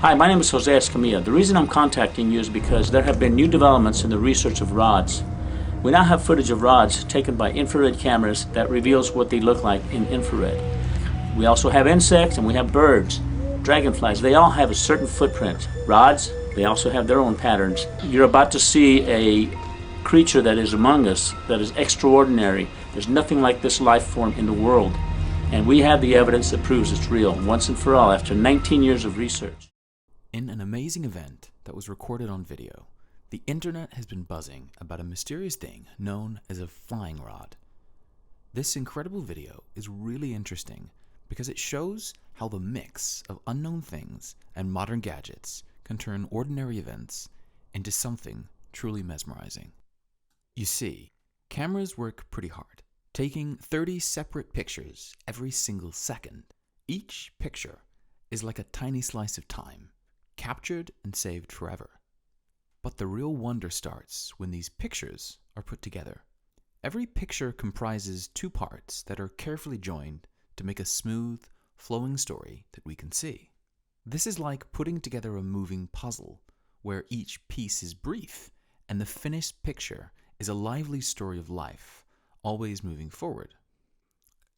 Hi, my name is Jose Escamilla. The reason I'm contacting you is because there have been new developments in the research of rods. We now have footage of rods taken by infrared cameras that reveals what they look like in infrared. We also have insects and we have birds, dragonflies. They all have a certain footprint. Rods, they also have their own patterns. You're about to see a creature that is among us that is extraordinary. There's nothing like this life form in the world. And we have the evidence that proves it's real, once and for all, after 19 years of research. In an amazing event that was recorded on video, the internet has been buzzing about a mysterious thing known as a flying rod. This incredible video is really interesting because it shows how the mix of unknown things and modern gadgets can turn ordinary events into something truly mesmerizing. You see, cameras work pretty hard, taking 30 separate pictures every single second. Each picture is like a tiny slice of time, captured and saved forever. But the real wonder starts when these pictures are put together. Every picture comprises two parts that are carefully joined to make a smooth, flowing story that we can see. This is like putting together a moving puzzle, where each piece is brief and the finished picture is a lively story of life, always moving forward.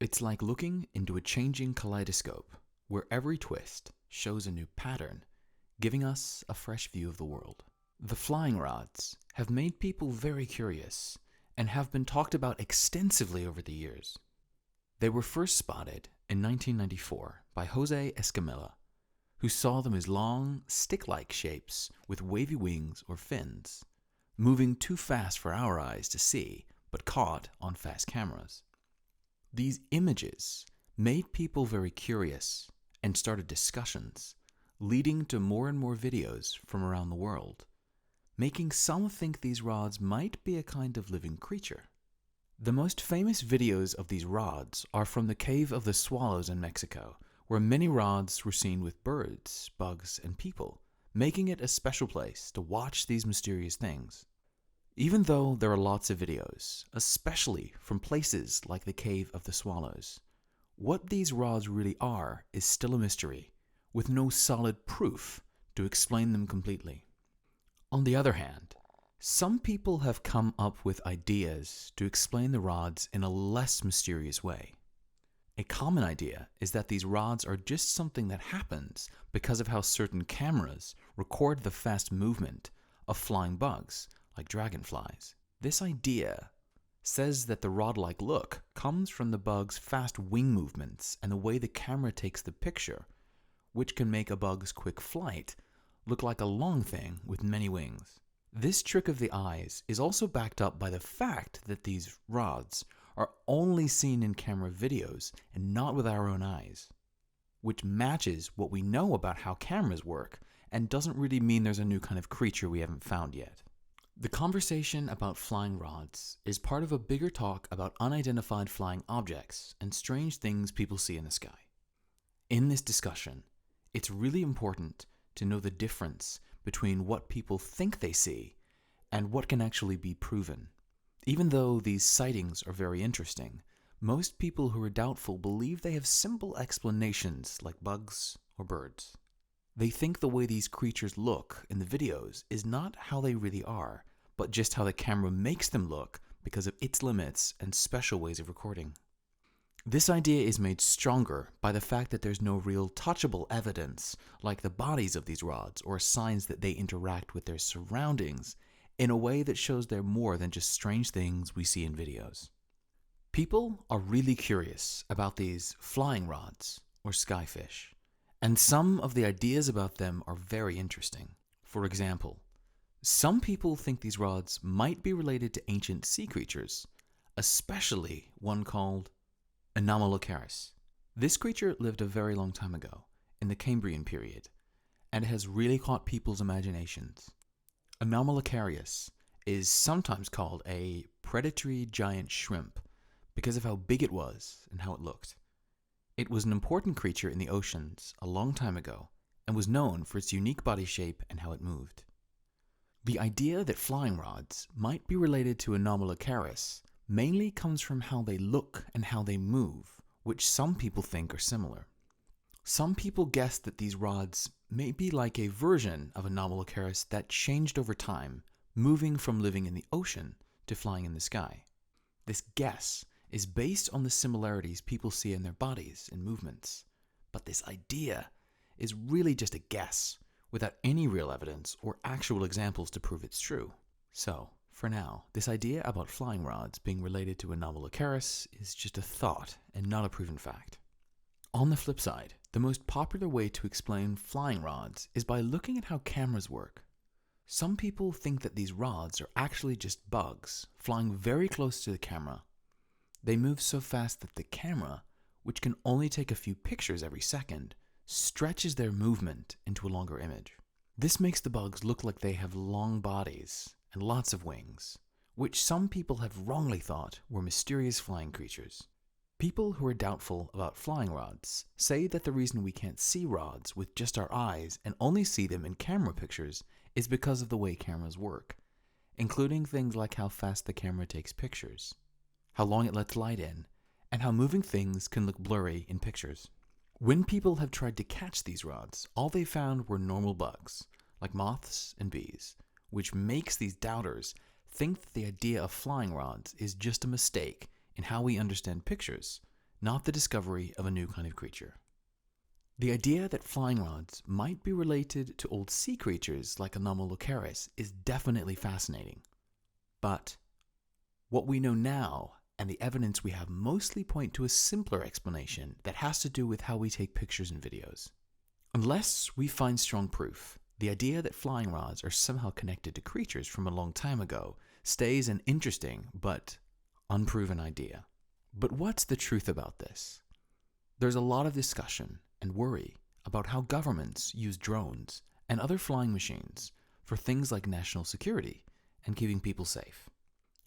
It's like looking into a changing kaleidoscope, where every twist shows a new pattern, giving us a fresh view of the world. The flying rods have made people very curious and have been talked about extensively over the years. They were first spotted in 1994 by Jose Escamilla, who saw them as long, stick-like shapes with wavy wings or fins, moving too fast for our eyes to see, but caught on fast cameras. These images made people very curious and started discussions, leading to more and more videos from around the world, making some think these rods might be a kind of living creature. The most famous videos of these rods are from the Cave of the Swallows in Mexico, where many rods were seen with birds, bugs, and people, making it a special place to watch these mysterious things. Even though there are lots of videos, especially from places like the Cave of the Swallows, what these rods really are is still a mystery, with no solid proof to explain them completely. On the other hand, some people have come up with ideas to explain the rods in a less mysterious way. A common idea is that these rods are just something that happens because of how certain cameras record the fast movement of flying bugs, like dragonflies. This idea says that the rod-like look comes from the bug's fast wing movements and the way the camera takes the picture, which can make a bug's quick flight look like a long thing with many wings. This trick of the eyes is also backed up by the fact that these rods are only seen in camera videos and not with our own eyes, which matches what we know about how cameras work and doesn't really mean there's a new kind of creature we haven't found yet. The conversation about flying rods is part of a bigger talk about unidentified flying objects and strange things people see in the sky. In this discussion, it's really important to know the difference between what people think they see and what can actually be proven. Even though these sightings are very interesting, most people who are doubtful believe they have simple explanations like bugs or birds. They think the way these creatures look in the videos is not how they really are, but just how the camera makes them look because of its limits and special ways of recording. This idea is made stronger by the fact that there's no real touchable evidence, like the bodies of these rods or signs that they interact with their surroundings in a way that shows they're more than just strange things we see in videos. People are really curious about these flying rods or skyfish, and some of the ideas about them are very interesting. For example, some people think these rods might be related to ancient sea creatures, especially one called Anomalocaris. This creature lived a very long time ago, in the Cambrian period, and has really caught people's imaginations. Anomalocarius is sometimes called a predatory giant shrimp because of how big it was and how it looked. It was an important creature in the oceans a long time ago and was known for its unique body shape and how it moved. The idea that flying rods might be related to Anomalocaris mainly comes from how they look and how they move, which some people think are similar. Some people guess that these rods may be like a version of Anomalocaris that changed over time, moving from living in the ocean to flying in the sky. This guess is based on the similarities people see in their bodies and movements. But this idea is really just a guess, without any real evidence or actual examples to prove it's true. So, for now, this idea about flying rods being related to Anomalocaris is just a thought and not a proven fact. On the flip side, the most popular way to explain flying rods is by looking at how cameras work. Some people think that these rods are actually just bugs flying very close to the camera. They move so fast that the camera, which can only take a few pictures every second, stretches their movement into a longer image. This makes the bugs look like they have long bodies and lots of wings, which some people have wrongly thought were mysterious flying creatures. People who are doubtful about flying rods say that the reason we can't see rods with just our eyes and only see them in camera pictures is because of the way cameras work, including things like how fast the camera takes pictures, how long it lets light in, and how moving things can look blurry in pictures. When people have tried to catch these rods, all they found were normal bugs, like moths and bees, which makes these doubters think that the idea of flying rods is just a mistake in how we understand pictures, not the discovery of a new kind of creature. The idea that flying rods might be related to old sea creatures like Anomalocaris is definitely fascinating. But what we know now and the evidence we have mostly point to a simpler explanation that has to do with how we take pictures and videos. Unless we find strong proof, the idea that flying rods are somehow connected to creatures from a long time ago stays an interesting but unproven idea. But what's the truth about this? There's a lot of discussion and worry about how governments use drones and other flying machines for things like national security and keeping people safe.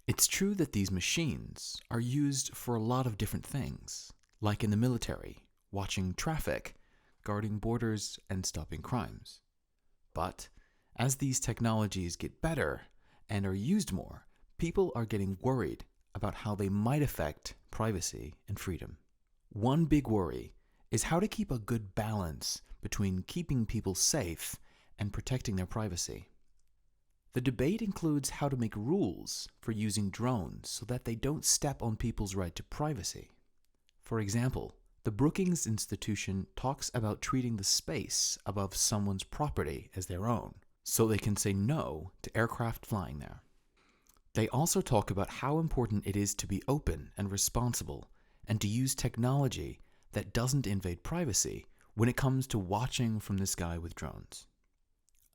It's true that these machines are used for a lot of different things, like in the military, watching traffic, guarding borders, and stopping crimes. But as these technologies get better and are used more, people are getting worried about how they might affect privacy and freedom. One big worry is how to keep a good balance between keeping people safe and protecting their privacy. The debate includes how to make rules for using drones so that they don't step on people's right to privacy. For example, the Brookings Institution talks about treating the space above someone's property as their own, so they can say no to aircraft flying there. They also talk about how important it is to be open and responsible and to use technology that doesn't invade privacy when it comes to watching from the sky with drones.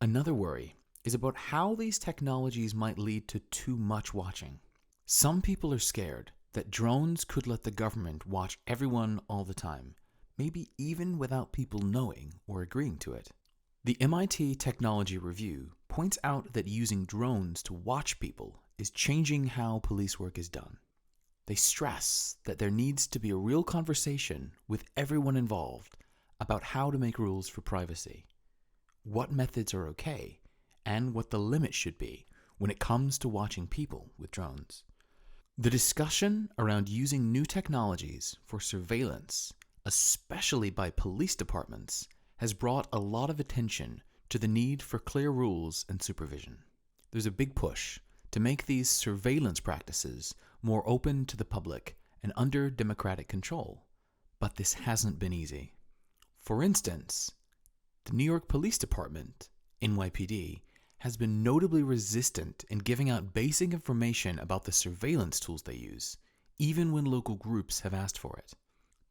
Another worry is about how these technologies might lead to too much watching. Some people are scared that drones could let the government watch everyone all the time, maybe even without people knowing or agreeing to it. The MIT Technology Review points out that using drones to watch people is changing how police work is done. They stress that there needs to be a real conversation with everyone involved about how to make rules for privacy, what methods are okay, and what the limit should be when it comes to watching people with drones. The discussion around using new technologies for surveillance, especially by police departments, has brought a lot of attention to the need for clear rules and supervision. There's a big push to make these surveillance practices more open to the public and under democratic control, but this hasn't been easy. For instance, the New York Police Department, NYPD, has been notably resistant in giving out basic information about the surveillance tools they use, even when local groups have asked for it.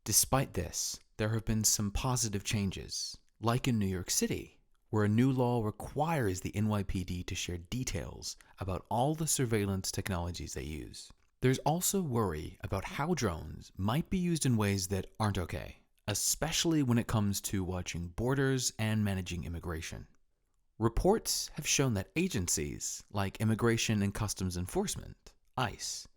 Despite this, there have been some positive changes, like in New York City, where a new law requires the NYPD to share details about all the surveillance technologies they use. There's also worry about how drones might be used in ways that aren't okay, especially when it comes to watching borders and managing immigration. Reports have shown that agencies like Immigration and Customs Enforcement, ICE,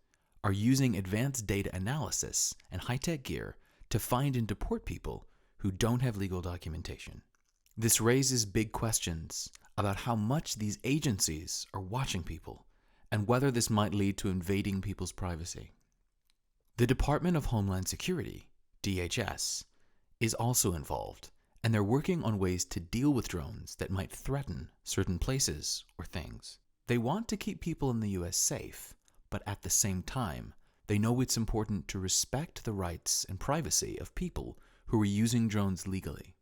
are using advanced data analysis and high-tech gear to find and deport people who don't have legal documentation. This raises big questions about how much these agencies are watching people and whether this might lead to invading people's privacy. The Department of Homeland Security, DHS, is also involved, and they're working on ways to deal with drones that might threaten certain places or things. They want to keep people in the US safe, but at the same time, they know it's important to respect the rights and privacy of people who are using drones legally.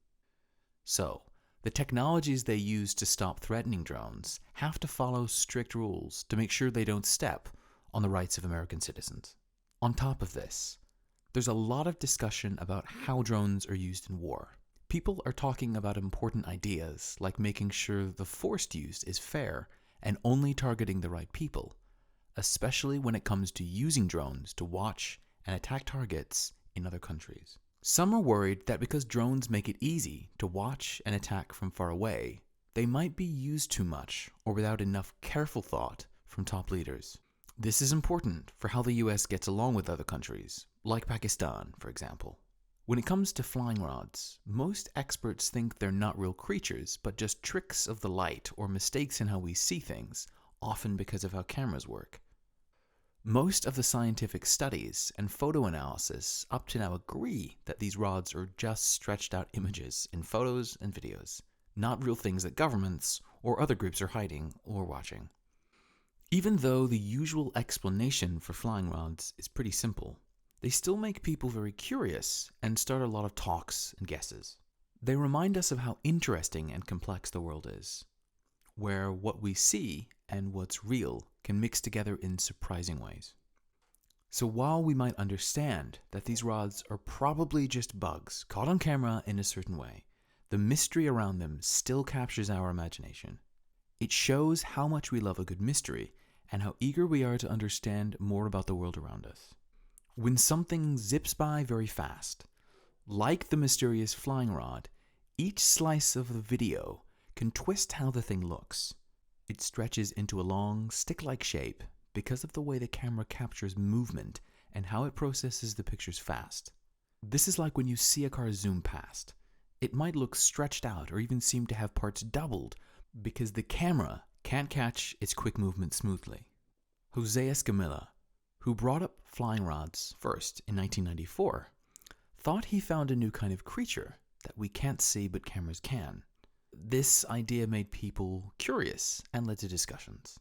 So, the technologies they use to stop threatening drones have to follow strict rules to make sure they don't step on the rights of American citizens. On top of this, there's a lot of discussion about how drones are used in war. People are talking about important ideas like making sure the force used is fair and only targeting the right people, especially when it comes to using drones to watch and attack targets in other countries. Some are worried that because drones make it easy to watch and attack from far away, they might be used too much or without enough careful thought from top leaders. This is important for how the US gets along with other countries, like Pakistan, for example. When it comes to flying rods, most experts think they're not real creatures, but just tricks of the light or mistakes in how we see things, often because of how cameras work. Most of the scientific studies and photo analysis up to now agree that these rods are just stretched out images in photos and videos, not real things that governments or other groups are hiding or watching. Even though the usual explanation for flying rods is pretty simple, they still make people very curious and start a lot of talks and guesses. They remind us of how interesting and complex the world is, where what we see and what's real can mix together in surprising ways. So while we might understand that these rods are probably just bugs caught on camera in a certain way, the mystery around them still captures our imagination. It shows how much we love a good mystery and how eager we are to understand more about the world around us. When something zips by very fast, like the mysterious flying rod, each slice of the video can twist how the thing looks. It stretches into a long, stick-like shape because of the way the camera captures movement and how it processes the pictures fast. This is like when you see a car zoom past. It might look stretched out or even seem to have parts doubled because the camera can't catch its quick movement smoothly. Jose Escamilla, who brought up flying rods first in 1994, thought he found a new kind of creature that we can't see but cameras can. This idea made people curious and led to discussions.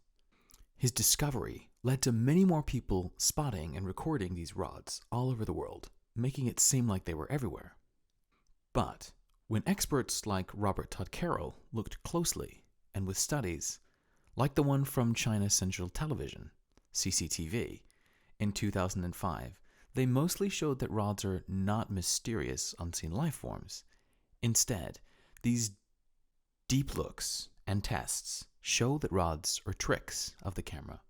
His discovery led to many more people spotting and recording these rods all over the world, making it seem like they were everywhere. But when experts like Robert Todd Carroll looked closely and with studies, like the one from China Central Television, CCTV, in 2005, they mostly showed that rods are not mysterious, unseen life forms. Instead, these deep looks and tests show that rods are tricks of the camera.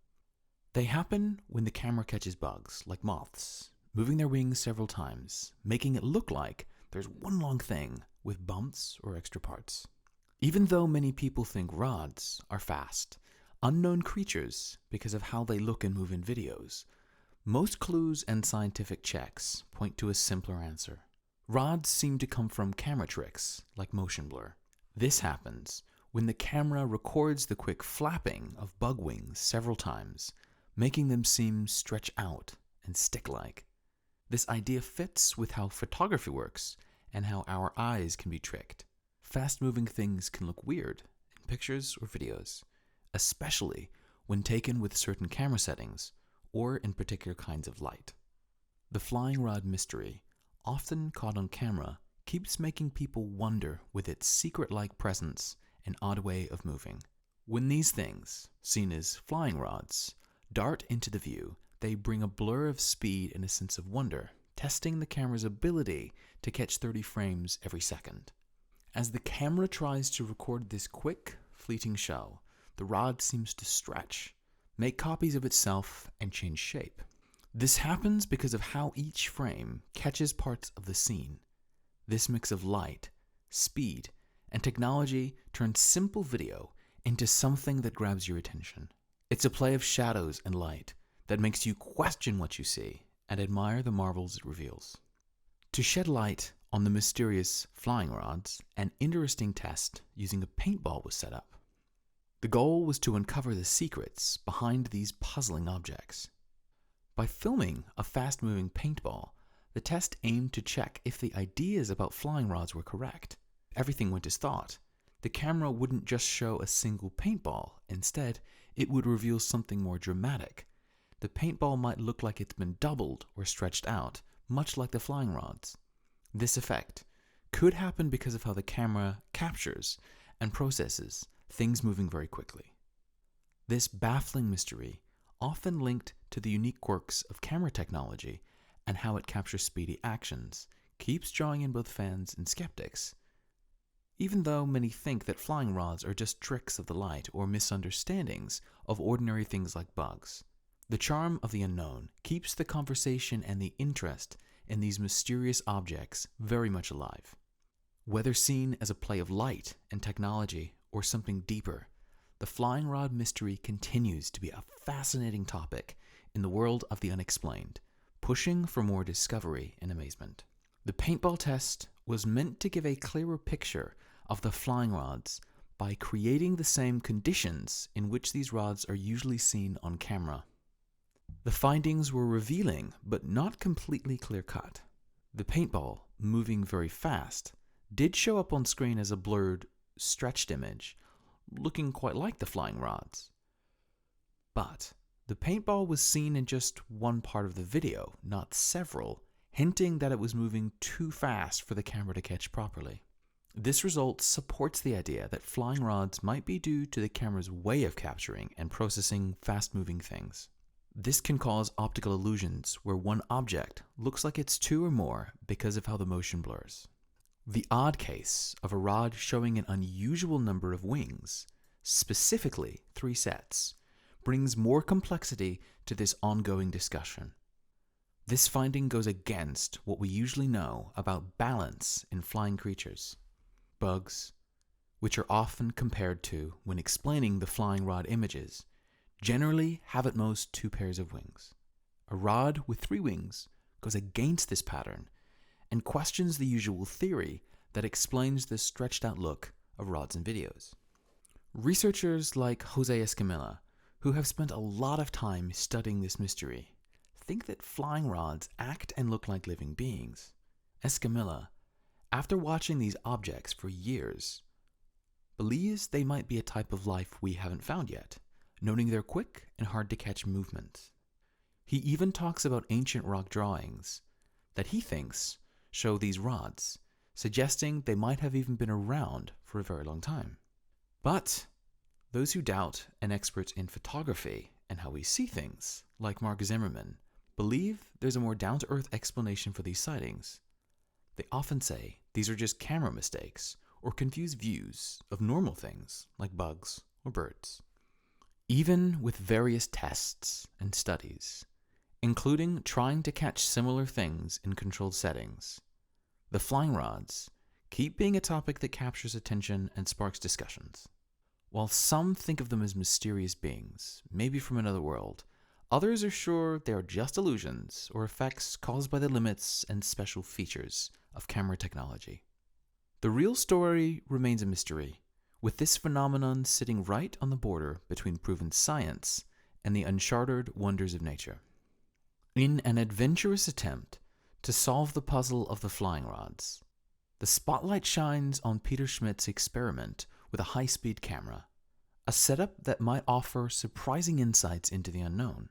They happen when the camera catches bugs, like moths, moving their wings several times, making it look like there's one long thing with bumps or extra parts. Even though many people think rods are fast, unknown creatures because of how they look and move in videos, most clues and scientific checks point to a simpler answer. Rods seem to come from camera tricks, like motion blur. This happens when the camera records the quick flapping of bug wings several times, making them seem stretch out and stick-like. This idea fits with how photography works and how our eyes can be tricked. Fast-moving things can look weird in pictures or videos, especially when taken with certain camera settings or in particular kinds of light. The flying rod mystery, often caught on camera, keeps making people wonder with its secret-like presence and odd way of moving. When these things, seen as flying rods, dart into the view, they bring a blur of speed and a sense of wonder, testing the camera's ability to catch 30 frames every second. As the camera tries to record this quick, fleeting show, the rod seems to stretch, make copies of itself, and change shape. This happens because of how each frame catches parts of the scene. This mix of light, speed, and technology turns simple video into something that grabs your attention. It's a play of shadows and light that makes you question what you see and admire the marvels it reveals. To shed light on the mysterious flying rods, an interesting test using a paintball was set up. The goal was to uncover the secrets behind these puzzling objects. By filming a fast-moving paintball, The test aimed to check if the ideas about flying rods were correct. Everything went as thought. The camera wouldn't just show a single paintball. Instead, it would reveal something more dramatic. The paintball might look like it's been doubled or stretched out, much like the flying rods. This effect could happen because of how the camera captures and processes things moving very quickly. This baffling mystery, often linked to the unique quirks of camera technology and how it captures speedy actions, keeps drawing in both fans and skeptics. Even though many think that flying rods are just tricks of the light or misunderstandings of ordinary things like bugs, the charm of the unknown keeps the conversation and the interest in these mysterious objects very much alive. Whether seen as a play of light and technology or something deeper, the flying rod mystery continues to be a fascinating topic in the world of the unexplained, pushing for more discovery and amazement. The paintball test was meant to give a clearer picture of the flying rods by creating the same conditions in which these rods are usually seen on camera. The findings were revealing, but not completely clear-cut. The paintball, moving very fast, did show up on screen as a blurred, stretched image, looking quite like the flying rods. But the paintball was seen in just one part of the video, not several, hinting that it was moving too fast for the camera to catch properly. This result supports the idea that flying rods might be due to the camera's way of capturing and processing fast-moving things. This can cause optical illusions where one object looks like it's two or more because of how the motion blurs. The odd case of a rod showing an unusual number of wings, specifically 3 sets, brings more complexity to this ongoing discussion. This finding goes against what we usually know about balance in flying creatures. Bugs, which are often compared to when explaining the flying rod images, generally have at most 2 pairs of wings. A rod with 3 wings goes against this pattern and questions the usual theory that explains the stretched out look of rods and videos. Researchers like Jose Escamilla, who have spent a lot of time studying this mystery, think that flying rods act and look like living beings. Escamilla, after watching these objects for years, believes they might be a type of life we haven't found yet, noting their quick and hard to catch movements. He even talks about ancient rock drawings that he thinks show these rods, suggesting they might have even been around for a very long time. But those who doubt and experts in photography and how we see things, like Mark Zimmerman, believe there's a more down-to-earth explanation for these sightings. They often say these are just camera mistakes or confused views of normal things like bugs or birds. Even with various tests and studies, including trying to catch similar things in controlled settings, the flying rods keep being a topic that captures attention and sparks discussions. While some think of them as mysterious beings, maybe from another world, others are sure they are just illusions or effects caused by the limits and special features of camera technology. The real story remains a mystery, with this phenomenon sitting right on the border between proven science and the uncharted wonders of nature. In an adventurous attempt to solve the puzzle of the flying rods, the spotlight shines on Peter Schmidt's experiment with a high-speed camera, a setup that might offer surprising insights into the unknown.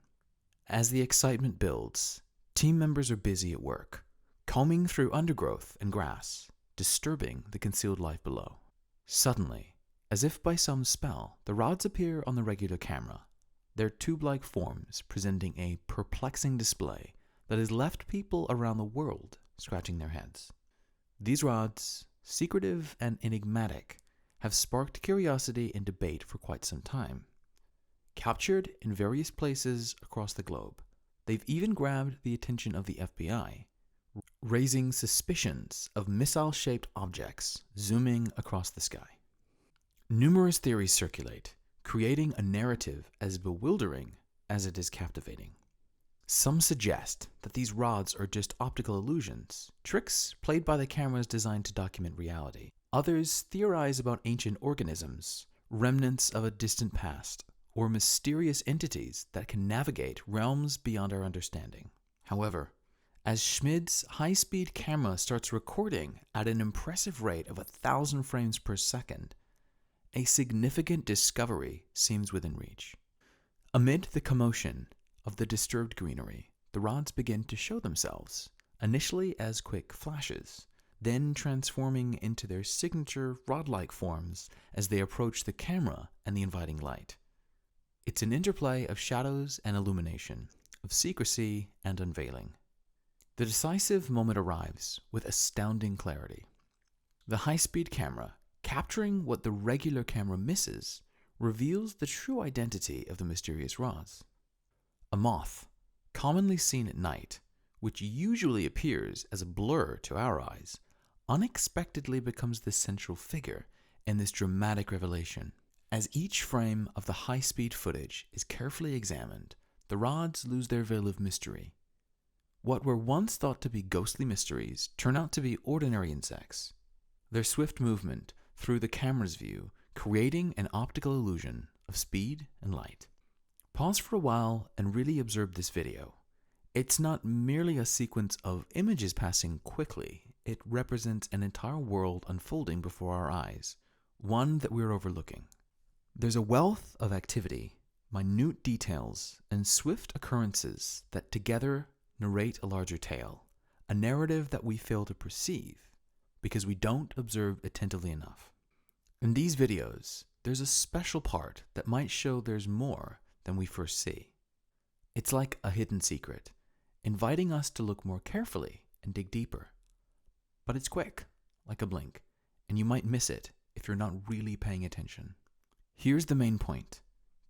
As the excitement builds, team members are busy at work, combing through undergrowth and grass, disturbing the concealed life below. Suddenly, as if by some spell, the rods appear on the regular camera, their tube-like forms presenting a perplexing display that has left people around the world scratching their heads. These rods, secretive and enigmatic, have sparked curiosity and debate for quite some time. Captured in various places across the globe, they've even grabbed the attention of the FBI, raising suspicions of missile-shaped objects zooming across the sky. Numerous theories circulate, creating a narrative as bewildering as it is captivating. Some suggest that these rods are just optical illusions, tricks played by the cameras designed to document reality. Others theorize about ancient organisms, remnants of a distant past, or mysterious entities that can navigate realms beyond our understanding. However, as Schmid's high-speed camera starts recording at an impressive rate of 1,000 frames per second, a significant discovery seems within reach. Amid the commotion of the disturbed greenery, the rods begin to show themselves, initially as quick flashes, then transforming into their signature rod-like forms as they approach the camera and the inviting light. It's an interplay of shadows and illumination, of secrecy and unveiling. The decisive moment arrives with astounding clarity. The high-speed camera, capturing what the regular camera misses, reveals the true identity of the mysterious rods. A moth, commonly seen at night, which usually appears as a blur to our eyes, unexpectedly becomes the central figure in this dramatic revelation. As each frame of the high-speed footage is carefully examined, the rods lose their veil of mystery. What were once thought to be ghostly mysteries turn out to be ordinary insects, their swift movement through the camera's view creating an optical illusion of speed and light. Pause for a while and really observe this video. It's not merely a sequence of images passing quickly, it represents an entire world unfolding before our eyes, one that we're overlooking. There's a wealth of activity, minute details, and swift occurrences that together narrate a larger tale, a narrative that we fail to perceive because we don't observe attentively enough. In these videos, there's a special part that might show there's more than we first see. It's like a hidden secret, inviting us to look more carefully and dig deeper. But it's quick, like a blink, and you might miss it if you're not really paying attention. Here's the main point.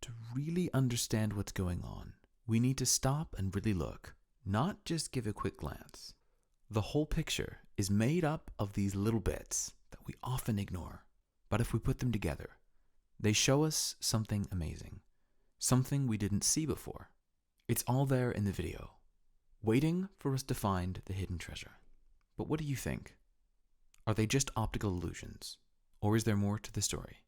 To really understand what's going on, we need to stop and really look, not just give a quick glance. The whole picture is made up of these little bits that we often ignore, but if we put them together, they show us something amazing, something we didn't see before. It's all there in the video, waiting for us to find the hidden treasure. But what do you think? Are they just optical illusions, or is there more to the story?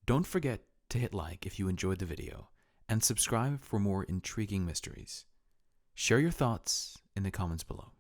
Don't forget to hit like if you enjoyed the video, and subscribe for more intriguing mysteries. Share your thoughts in the comments below.